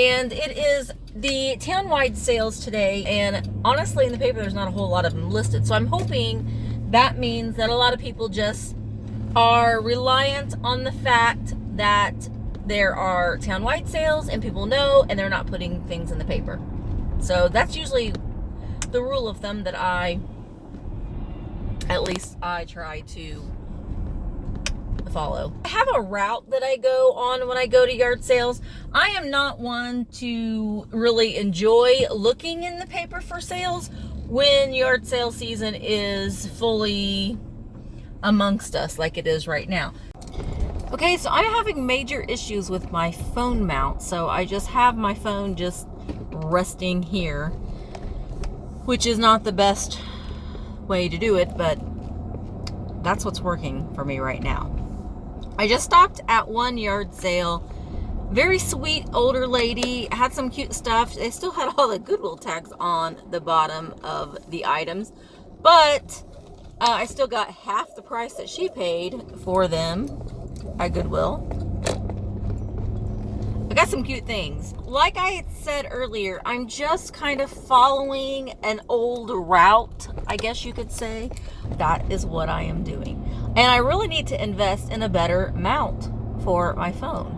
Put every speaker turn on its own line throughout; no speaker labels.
And it is the town-wide sales today, and honestly in the paper there's not a whole lot of them listed, so I'm hoping that means that a lot of people just are reliant on the fact that there are town-wide sales and people know, and they're not putting things in the paper. So that's usually the rule of thumb that I try to follow. I have a route that I go on when I go to yard sales. I am not one to really enjoy looking in the paper for sales when yard sale season is fully amongst us like it is right now. Okay, so I'm having major issues with my phone mount, so I just have my phone just resting here, which is not the best way to do it, but that's what's working for me right now. I just stopped at one yard sale. Very sweet older lady, had some cute stuff. They still had all the Goodwill tags on the bottom of the items, but I still got half the price that she paid for them at Goodwill. I got some cute things. Like I had said earlier, I'm just kind of following an old route, I guess you could say. That is what I am doing. And I really need to invest in a better mount for my phone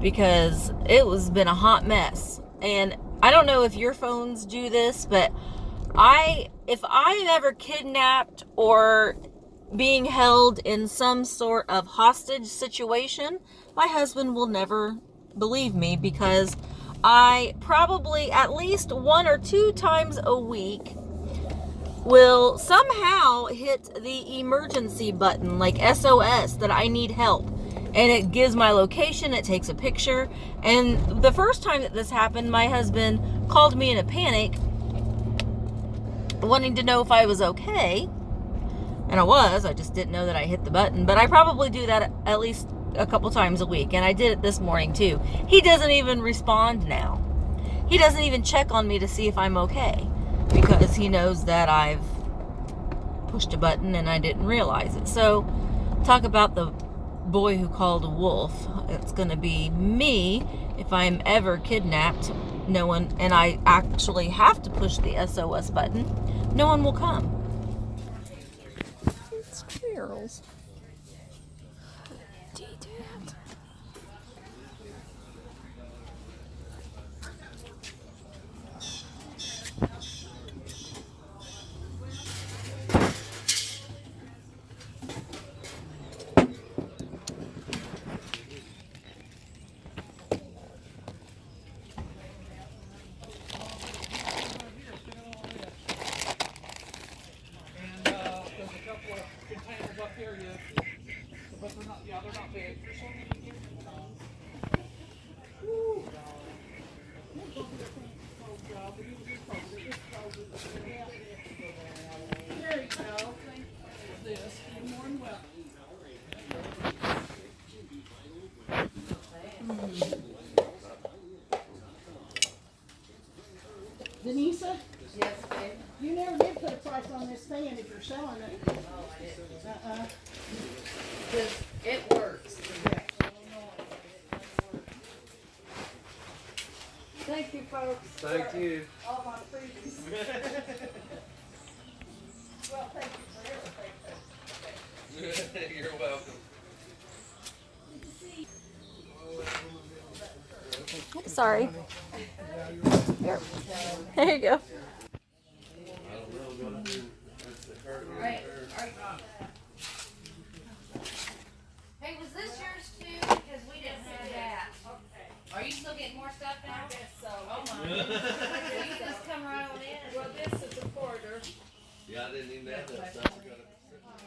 because it was been a hot mess. And I don't know if your phones do this, but if I'm ever kidnapped or being held in some sort of hostage situation, my husband will never believe me because I probably at least 1 or 2 times a week will somehow hit the emergency button, like SOS, that I need help. And it gives my location, it takes a picture. And the first time that this happened, my husband called me in a panic, wanting to know if I was okay. And I just didn't know that I hit the button. But I probably do that at least a couple times a week. And I did it this morning too. He doesn't even respond now. He doesn't even check on me to see if I'm okay, because he knows that I've pushed a button and I didn't realize it. So talk about the boy who called a wolf. It's going to be me if I'm ever kidnapped. No one, and I actually have to push the SOS button, no one will come. It's squirrels.
Denisa?
Yes, babe.
You never did put a price on this fan if you're selling it.
Oh, I didn't. Because it works. Thank you, folks.
Thank you.
All my freebies. Well, thank you for everything.
You're welcome.
Sorry. Here. There you go.
Right. Hey, was this yours too? Because we didn't have that. Are you still getting more stuff now?
I guess so.
Oh my. Well, you just come right on in.
Well, this is a quarter.
Yeah, I didn't even have that stuff.
I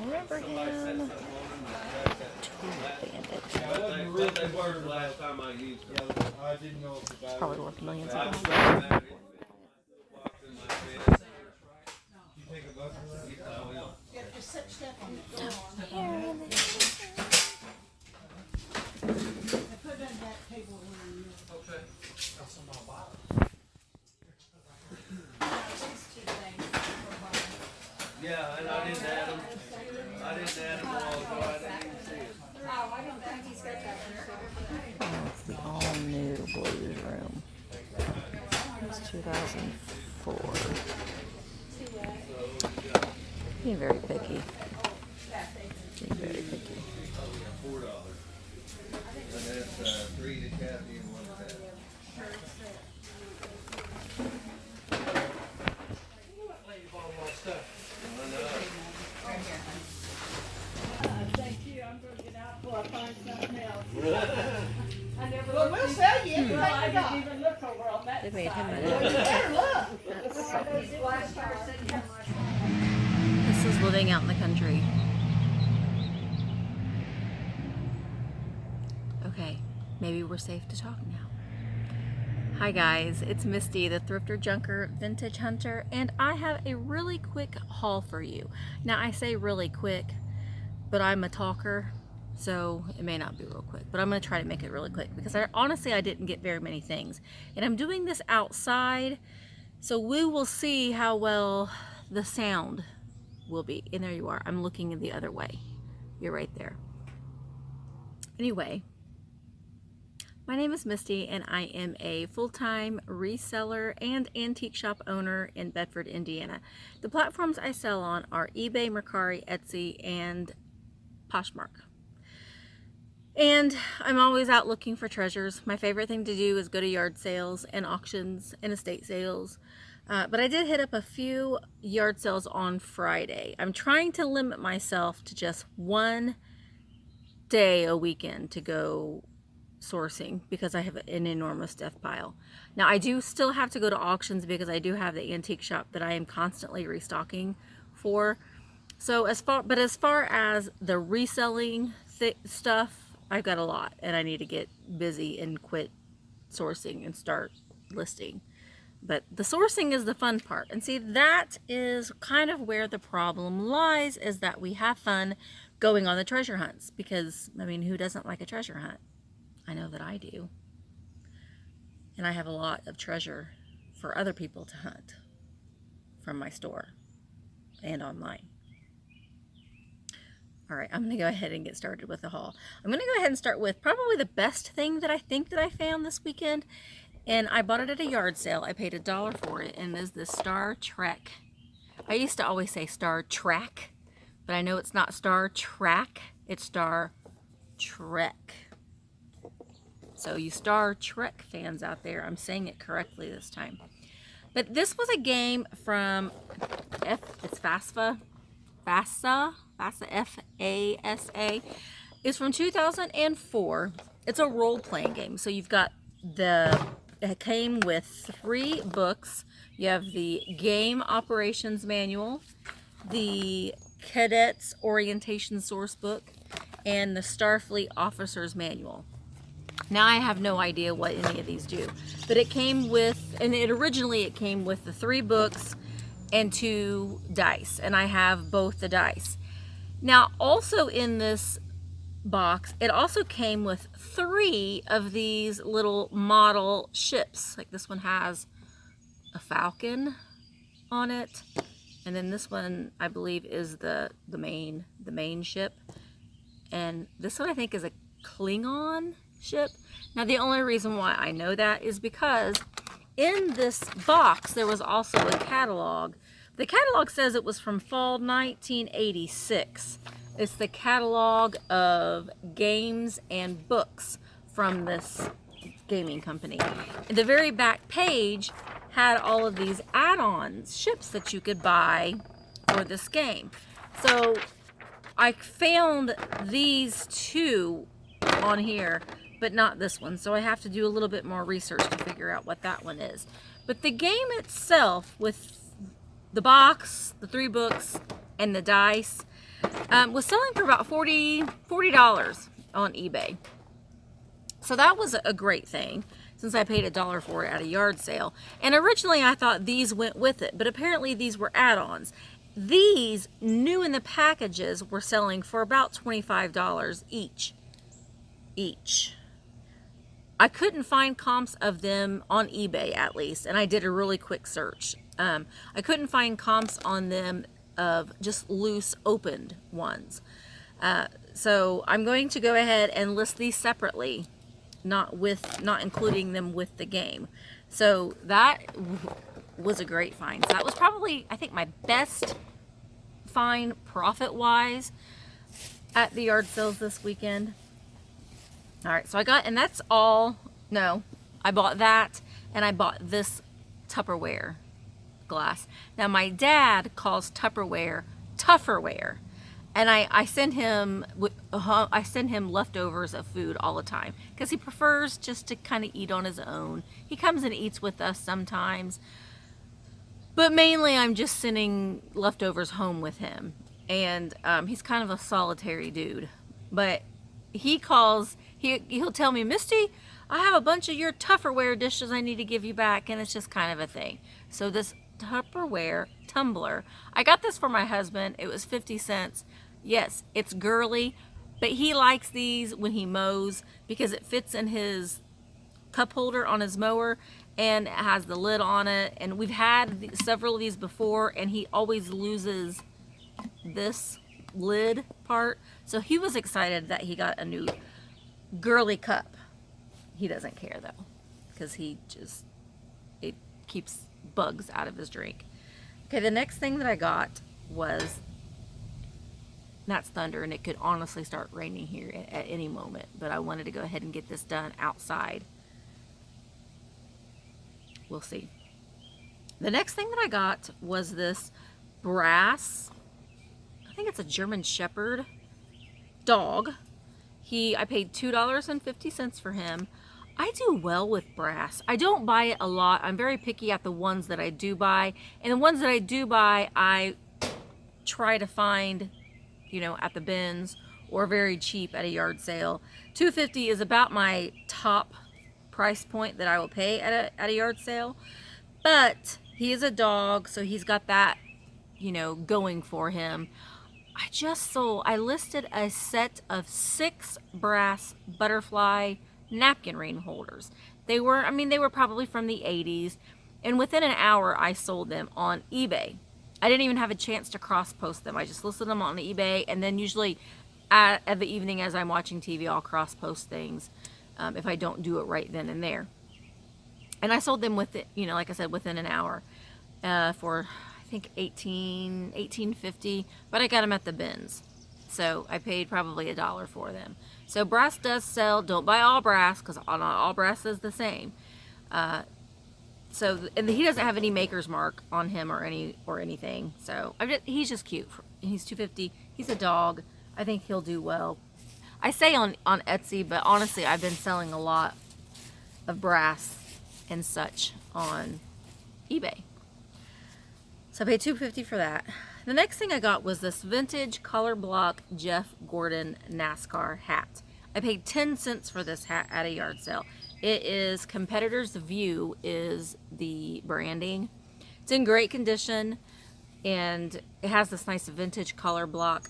remember him.
What they were the last time I used them.
I didn't know if the guy
Probably worth millions of
I
dollars.
was thinking about it. Walked in my bed.
you take a bus for that.
I will.
Yeah, just set stuff on the door. I put it on that table where you
Okay.
these 2 things.
Yeah, and I didn't add them. I didn't
2004. Being very picky. Being very picky.
$4. And that's 3 to Kathy and 1 to Pat.
Thank you. I'm going to get out before I find something else. I never
Well, we'll sell you.
No, I didn't even look over on that
They made him
side.
an
Well, you better look.
This is living out in the country. Okay, maybe we're safe to talk now. Hi guys, it's Misty, the Thrifter Junker Vintage Hunter, and I have a really quick haul for you. Now I say really quick, but I'm a talker, so it may not be real quick, but I'm going to try to make it really quick because honestly I didn't get very many things. And I'm doing this outside, so we will see how well the sound will be. And there you are. I'm looking the other way. You're right there. Anyway, my name is Misty and I am a full-time reseller and antique shop owner in Bedford, Indiana. The platforms I sell on are eBay, Mercari, Etsy, and Poshmark. And I'm always out looking for treasures. My favorite thing to do is go to yard sales and auctions and estate sales. But I did hit up a few yard sales on Friday. I'm trying to limit myself to just one day a weekend to go sourcing because I have an enormous death pile. Now I do still have to go to auctions because I do have the antique shop that I am constantly restocking for. So as far as the reselling stuff, I've got a lot and I need to get busy and quit sourcing and start listing. But the sourcing is the fun part. And see, that is kind of where the problem lies, is that we have fun going on the treasure hunts because, I mean, who doesn't like a treasure hunt? I know that I do. And I have a lot of treasure for other people to hunt from my store and online. All right, I'm going to go ahead and get started with the haul. I'm going to go ahead and start with probably the best thing that I think that I found this weekend. And I bought it at a yard sale. I paid $1 for it, and it is the Star Trek. I used to always say Star Trek, but I know it's not Star Trek, it's Star Trek. So you Star Trek fans out there, I'm saying it correctly this time. But this was a game from it's FASA, F-A-S-A. It's from 2004. It's a role-playing game. So you've got it came with 3 books. You have the Game Operations Manual, the Cadets Orientation Source Book, and the Starfleet Officer's Manual. Now I have no idea what any of these do, but it came with, and originally it came with the 3 books and 2 dice, and I have both the dice. Now also in this box, it also came with 3 of these little model ships. Like this one has a Falcon on it, and then this one I believe is the main ship, and this one I think is a Klingon ship. Now the only reason why I know that is because in this box there was also a catalog. The catalog says it was from fall 1986. It's the catalog of games and books from this gaming company. And the very back page had all of these add-ons, ships that you could buy for this game. So I found these 2 on here, but not this one. So I have to do a little bit more research to figure out what that one is. But the game itself, with the box, the 3 books, and the dice, was selling for about $40 on eBay. So that was a great thing, since I paid $1 for it at a yard sale. And originally I thought these went with it, but apparently these were add-ons. These, new in the packages, were selling for about $25 each. I couldn't find comps of them on eBay, at least, and I did a really quick search. I couldn't find comps on them of just loose opened ones. So I'm going to go ahead and list these separately, not including them with the game. So that was a great find. So that was probably, I think, my best find profit-wise at the yard sales this weekend. All right, so I got, and that's all, no, I bought that, and I bought this Tupperware glass. Now, my dad calls Tupperware Tufferware, and I send him leftovers of food all the time because he prefers just to kind of eat on his own. He comes and eats with us sometimes, but mainly I'm just sending leftovers home with him. And he's kind of a solitary dude, but he'll tell me, Misty, I have a bunch of your Tupperware dishes I need to give you back, and it's just kind of a thing. So this Tupperware tumbler, I got this for my husband. It was 50 cents. Yes, it's girly, but he likes these when he mows because it fits in his cup holder on his mower, and it has the lid on it. And we've had several of these before, and he always loses this lid part. So he was excited that he got a new girly cup. He doesn't care though, because it keeps bugs out of his drink. Okay, the next thing that I got was, that's thunder, and it could honestly start raining here at any moment, but I wanted to go ahead and get this done outside. We'll see. The next thing that I got was this brass, I think it's a German Shepherd dog. I paid $2.50 for him. I do well with brass. I don't buy it a lot. I'm very picky at the ones that I do buy. And the ones that I do buy, I try to find, at the bins or very cheap at a yard sale. $2.50 is about my top price point that I will pay at a yard sale. But he is a dog, so he's got that, going for him. I listed a set of 6 brass butterfly napkin ring holders. They were probably from the 80s, and within an hour I sold them on eBay. I didn't even have a chance to cross post them. I just listed them on eBay, and then usually at the evening as I'm watching TV, I'll cross post things if I don't do it right then and there. And I sold them like I said, within an hour for I think $18.50, but I got them at the bins, so I paid probably $1 for them. So brass does sell. Don't buy all brass, because not all brass is the same. And he doesn't have any maker's mark on him or anything. So he's just cute. He's $2.50. He's a dog. I think he'll do well. I say on Etsy, but honestly, I've been selling a lot of brass and such on eBay. So I paid $2.50 for that. The next thing I got was this vintage color block Jeff Gordon NASCAR hat. I paid 10 cents for this hat at a yard sale. It is Competitor's View is the branding. It's in great condition, and it has this nice vintage color block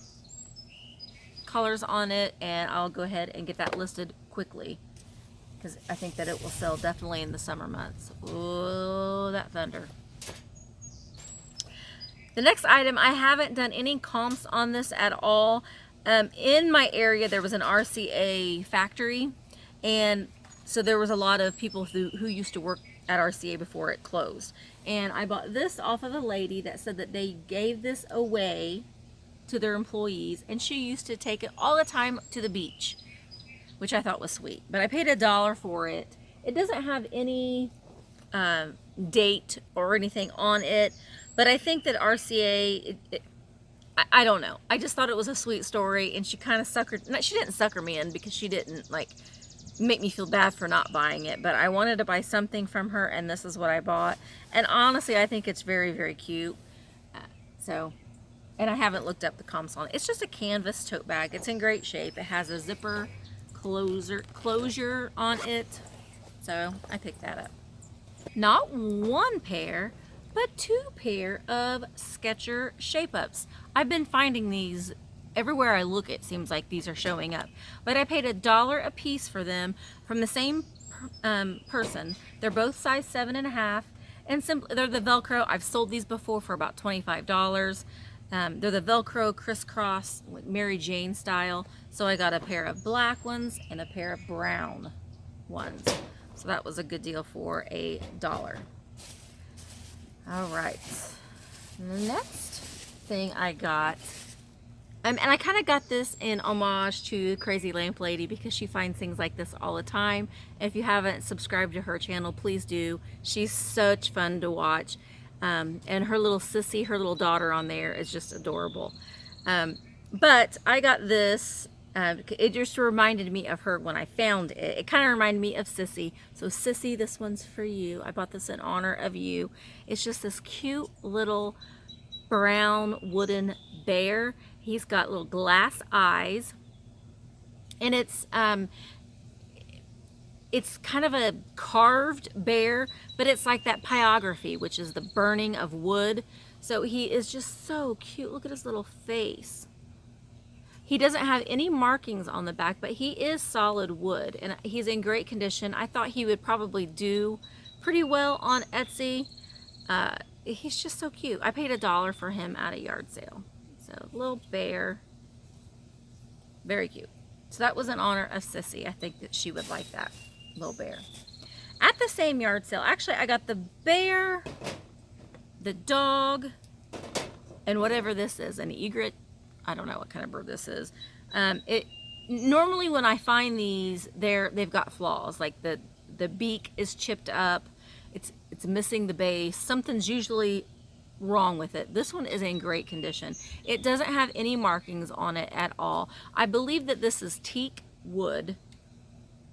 colors on it, and I'll go ahead and get that listed quickly because I think that it will sell definitely in the summer months. Oh, that thunder. The next item, I haven't done any comps on this at all. In my area, there was an RCA factory, and so there was a lot of people who used to work at RCA before it closed. And I bought this off of a lady that said that they gave this away to their employees, and she used to take it all the time to the beach, which I thought was sweet. But I paid $1 for it. It doesn't have any date or anything on it, but I think that RCA, I don't know. I just thought it was a sweet story, and she kind of she didn't sucker me in because she didn't make me feel bad for not buying it, but I wanted to buy something from her, and this is what I bought. And honestly, I think it's very, very cute. And I haven't looked up the comps on it. It's just a canvas tote bag. It's in great shape. It has a zipper closure on it, so I picked that up. Not one pair, but 2 pair of Skechers Shape-Ups. I've been finding these everywhere I look. It seems like these are showing up, but I paid $1 a piece for them from the same person. They're both size 7.5, and they're the Velcro. I've sold these before for about $25. They're the Velcro crisscross, like Mary Jane style. So I got a pair of black ones and a pair of brown ones. So that was a good deal for $1. All right. And the next thing I got, and I kind of got this in homage to Crazy Lamp Lady because she finds things like this all the time. If you haven't subscribed to her channel, please do. She's such fun to watch. And her little sissy, her little daughter on there is just adorable. But I got this. It just reminded me of her when I found it. It kind of reminded me of Sissy. So Sissy, this one's for you. I bought this in honor of you. It's just this cute little brown wooden bear. He's got little glass eyes. And it's kind of a carved bear, but it's like that pyrography, which is the burning of wood. So he is just so cute. Look at his little face. He doesn't have any markings on the back, but he is solid wood and he's in great condition. I thought he would probably do pretty well on Etsy. He's just so cute. I paid $1 for him at a yard sale. So little bear, very cute. So that was in honor of Sissy. I think that she would like that little bear. At the same yard sale, actually I got the bear, the dog, and whatever this is, an egret. I don't know what kind of bird this is. Normally when I find these, they've got flaws. Like the beak is chipped up. It's missing the base. Something's usually wrong with it. This one is in great condition. It doesn't have any markings on it at all. I believe that this is teak wood,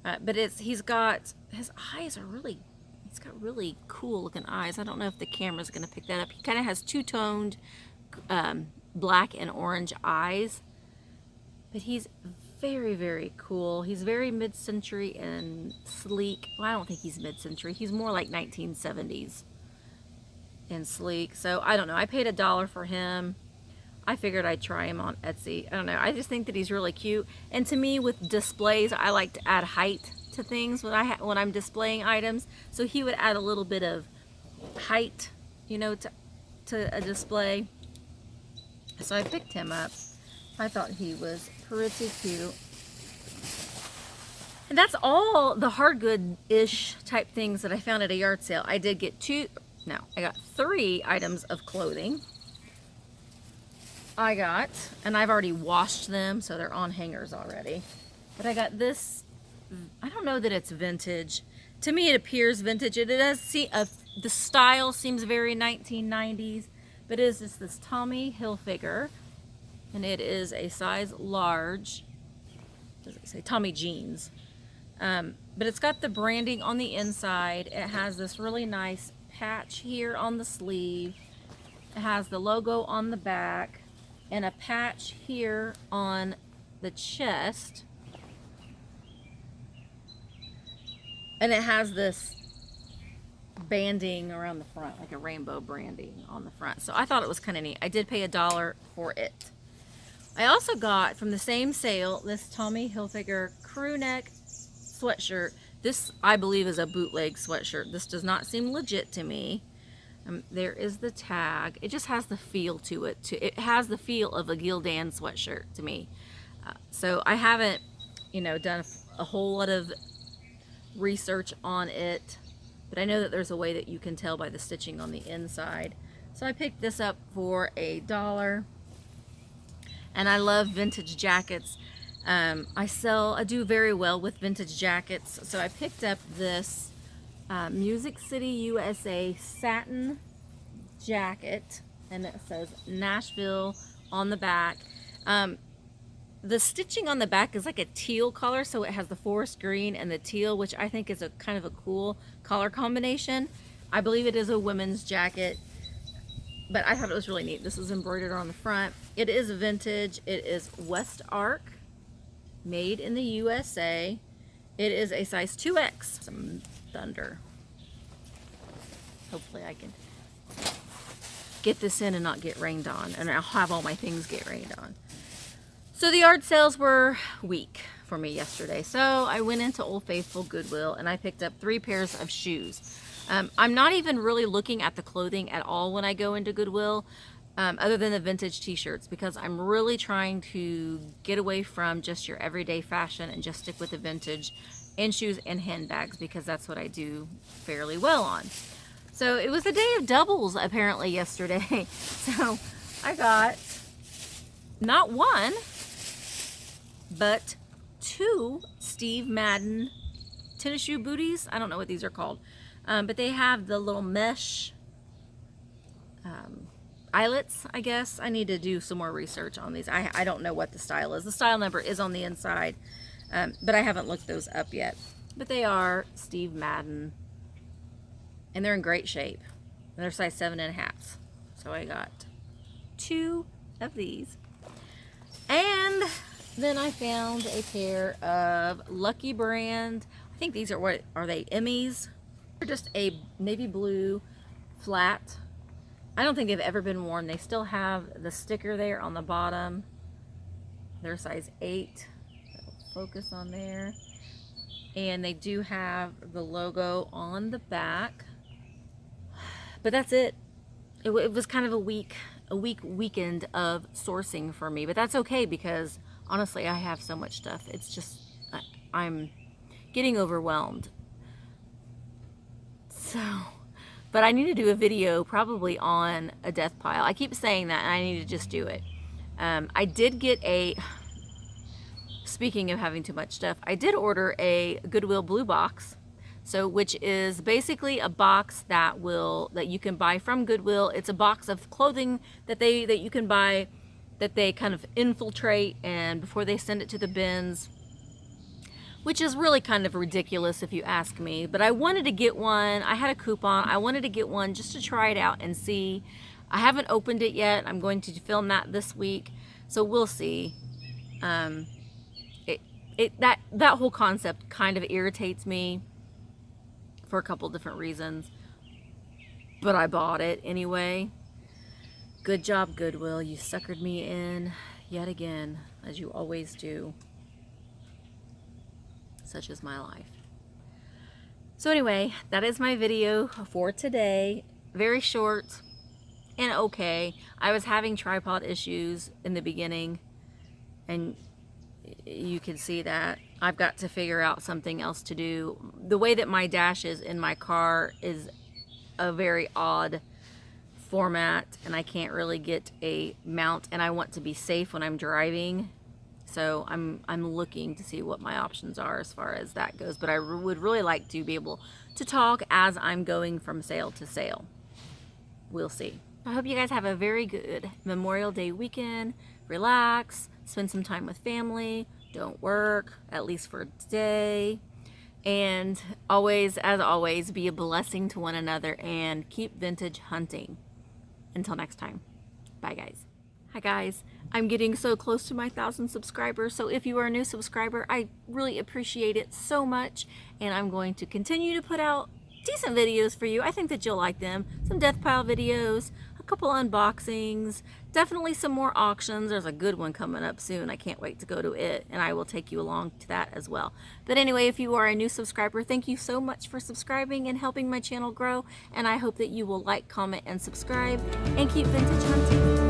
but he's got his eyes are really. He's got really cool looking eyes. I don't know if the camera's going to pick that up. He kind of has two-toned black and orange eyes, but he's very, very cool. He's very mid-century and sleek. Well, I don't think he's mid-century. He's more like 1970s and sleek. So I don't know. I paid $1 for him. I figured I'd try him on Etsy. I don't know. I just think that he's really cute. And to me, with displays, I like to add height to things when I'm displaying items. So he would add a little bit of height, you know, to a display. So I picked him up. I thought he was pretty cute. And that's all the hard good-ish type things that I found at a yard sale. I did get I got 3 items of clothing. And I've already washed them, so they're on hangers already. But I got this, I don't know that it's vintage. To me, it appears vintage. It does see, the style seems very 1990s. But it is just this Tommy Hilfiger, and it is a size large. Does it say Tommy jeans? But it's got the branding on the inside. It has this really nice patch here on the sleeve. It has the logo on the back and a patch here on the chest. And it has this banding around the front, like a rainbow branding on the front. So I thought it was kind of neat. I did pay $1 for it. I also got from the same sale this Tommy Hilfiger crew neck sweatshirt. This, I believe, is a bootleg sweatshirt. This does not seem legit to me. There is the tag. It just has the feel to it. It has the feel of a Gildan sweatshirt to me. So I haven't, done a whole lot of research on it. But I know that there's a way that you can tell by the stitching on the inside. So I picked this up for $1. And I love vintage jackets. I do very well with vintage jackets. So I picked up this Music City, USA satin jacket. And it says Nashville on the back. The stitching on the back is like a teal color, so it has the forest green and the teal, which I think is a kind of a cool color combination. I believe it is a women's jacket, but I thought it was really neat. This is embroidered on the front. It is vintage. It is West Arc, made in the USA. It is a size 2X. Some thunder. Hopefully I can get this in and not get rained on, and I'll have all my things get rained on. So the yard sales were weak for me yesterday. So I went into Old Faithful Goodwill and I picked up 3 pairs of shoes. I'm not even really looking at the clothing at all when I go into Goodwill, other than the vintage t-shirts, because I'm really trying to get away from just your everyday fashion and just stick with the vintage. and shoes and handbags, because that's what I do fairly well on. So it was a day of doubles apparently yesterday. So I got not one, but 2 Steve Madden tennis shoe booties. I don't know what these are called, but they have the little mesh eyelets, I guess. I need to do some more research on these. I don't know what the style is. The style number is on the inside, but I haven't looked those up yet. But they are Steve Madden, and they're in great shape. They're size 7.5. So I got 2 of these. And then I found a pair of Lucky Brand. I think these are, what are they, Emmys? They're just a navy blue flat. I don't think they've ever been worn. They still have the sticker there on the bottom. They're size 8. Focus on there. And they do have the logo on the back. But that's it. It was kind of a week weekend of sourcing for me. But that's okay, because honestly, I have so much stuff. It's just, I'm getting overwhelmed. So, but I need to do a video probably on a death pile. I keep saying that, and I need to just do it. I did get a, speaking of having too much stuff, I did order a Goodwill blue box. So, which is basically a box that you can buy from Goodwill. It's a box of clothing that you can buy, that they kind of infiltrate, and before they send it to the bins, which is really kind of ridiculous if you ask me. But I wanted to get one. I had a coupon. I wanted to get one just to try it out and see. I haven't opened it yet. I'm going to film that this week, so we'll see. That whole concept kind of irritates me for a couple different reasons, but I bought it anyway. Good job, Goodwill. You suckered me in yet again, as you always do. Such is my life. So anyway, that is my video for today. Very short and okay. I was having tripod issues in the beginning, and you can see that. I've got to figure out something else to do. The way that my dash is in my car is a very odd format, and I can't really get a mount, and I want to be safe when I'm driving. So I'm looking to see what my options are as far as that goes. But I would really like to be able to talk as I'm going from sale to sale. We'll see. I hope you guys have a very good Memorial Day weekend. Relax, spend some time with family. Don't work, at least for today. And always, as always, be a blessing to one another and keep vintage hunting. Until next time. Bye, guys. Hi, guys. I'm getting so close to my 1,000 subscribers, so if you are a new subscriber, I really appreciate it so much. And I'm going to continue to put out decent videos for you. I think that you'll like them. Some death pile videos, a couple unboxings, definitely some more auctions. There's a good one coming up soon. I can't wait to go to it, and I will take you along to that as well. But anyway, if you are a new subscriber, thank you so much for subscribing and helping my channel grow, and I hope that you will like, comment, and subscribe, and keep vintage hunting.